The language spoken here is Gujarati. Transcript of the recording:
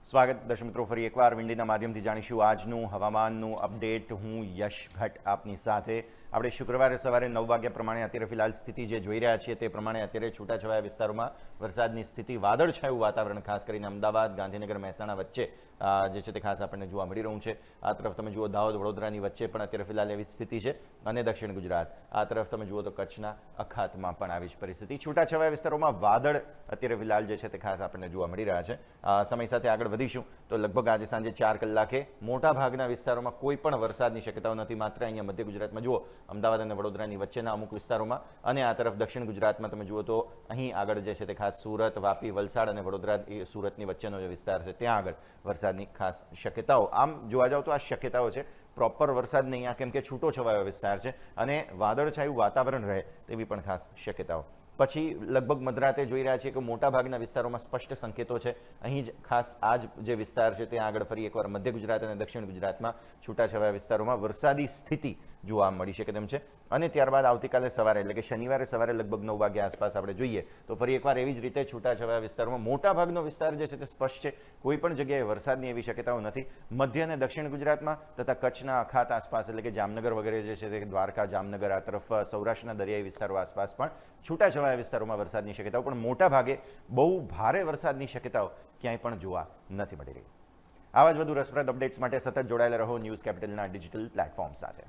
સ્વાગત દર્શક મિત્રો, ફરી એકવાર વિંડીના માધ્યમથી જાણીશું આજનું હવામાનનું અપડેટ. હું યશ ભટ્ટ આપની સાથે. આપણે શુક્રવારે સવારે 9 વાગ્યા પ્રમાણે અત્યારે ફિલહાલ સ્થિતિ જે જોઈ રહ્યા છીએ તે પ્રમાણે અત્યારે છૂટાછવાયા વિસ્તારોમાં વરસાદની સ્થિતિ, વાદળછાયું વાતાવરણ ખાસ કરીને અમદાવાદ, ગાંધીનગર, મહેસાણા વચ્ચે જે છે તે ખાસ આપણને જોવા મળી રહ્યું છે. આ તરફ તમે જુઓ દાહોદ, વડોદરાની વચ્ચે પણ અત્યારે ફિલહાલ એવી સ્થિતિ છે અને દક્ષિણ ગુજરાત. આ તરફ તમે જુઓ તો કચ્છના અખાતમાં પણ આવી જ પરિસ્થિતિ. છૂટાછવાયા વિસ્તારોમાં વાદળ અત્યારે ફિલહાલ જે છે તે ખાસ આપણને જોવા મળી રહ્યા છે. સમય સાથે આગળ વધીશું તો લગભગ આજે સાંજે 4 કલાકે મોટા ભાગના વિસ્તારોમાં કોઈ પણ વરસાદની શક્યતાઓ નથી. માત્ર અહીંયા મધ્ય ગુજરાતમાં જુઓ અમદાવાદ અને વડોદરાની વચ્ચેના અમુક વિસ્તારોમાં, અને આ તરફ દક્ષિણ ગુજરાતમાં તમે જુઓ તો અહીં આગળ જે છે તે ખાસ સુરત, વાપી, વલસાડ અને વડોદરા સુરતની વચ્ચેનો જે વિસ્તાર છે ત્યાં આગળ વરસાદની ખાસ શક્યતાઓ. આમ જોવા જાવ તો આ શક્યતાઓ છે, પ્રોપર વરસાદ નહીં આ, કેમ કે છૂટો છવાયો વિસ્તાર છે અને વાદળછાયું વાતાવરણ રહે તેવી પણ ખાસ શક્યતાઓ. પછી લગભગ મધરાતે જોઈ રહ્યા છીએ કે મોટાભાગના વિસ્તારોમાં સ્પષ્ટ સંકેતો છે. અહીં જ ખાસ આ જ જે વિસ્તાર છે ત્યાં આગળ ફરી એકવાર મધ્ય ગુજરાત અને દક્ષિણ ગુજરાતમાં છૂટાછવાયા વિસ્તારોમાં વરસાદી સ્થિતિ જોવા મળી શકે તેમ છે. અને ત્યારબાદ આવતીકાલે સવારે એટલે કે શનિવારે સવારે લગભગ 9 વાગ્યા આસપાસ આપણે જોઈએ તો ફરી એકવાર એવી જ રીતે છૂટાછવાયા વિસ્તારોમાં મોટાભાગનો વિસ્તાર જે છે તે સ્પષ્ટ છે. કોઈ પણ જગ્યાએ વરસાદની એવી શક્યતાઓ નથી. મધ્ય અને દક્ષિણ ગુજરાતમાં તથા કચ્છના અખાત આસપાસ એટલે કે જામનગર વગેરે જે છે તે દ્વારકા, જામનગર, આ તરફ સૌરાષ્ટ્રના દરિયાઈ વિસ્તારો આસપાસ પણ છૂટાછવાયા વિસ્તારોમાં વરસાદની શક્યતાઓ, પણ મોટા ભાગે બહુ ભારે વરસાદની શક્યતાઓ ક્યાંય પણ જોવા નથી મળી રહી. આવા જ વધુ રસપ્રદ અપડેટ્સ માટે સતત જોડાયેલા રહો ન્યૂઝ કેપિટલના ડિજિટલ પ્લેટફોર્મ સાથે.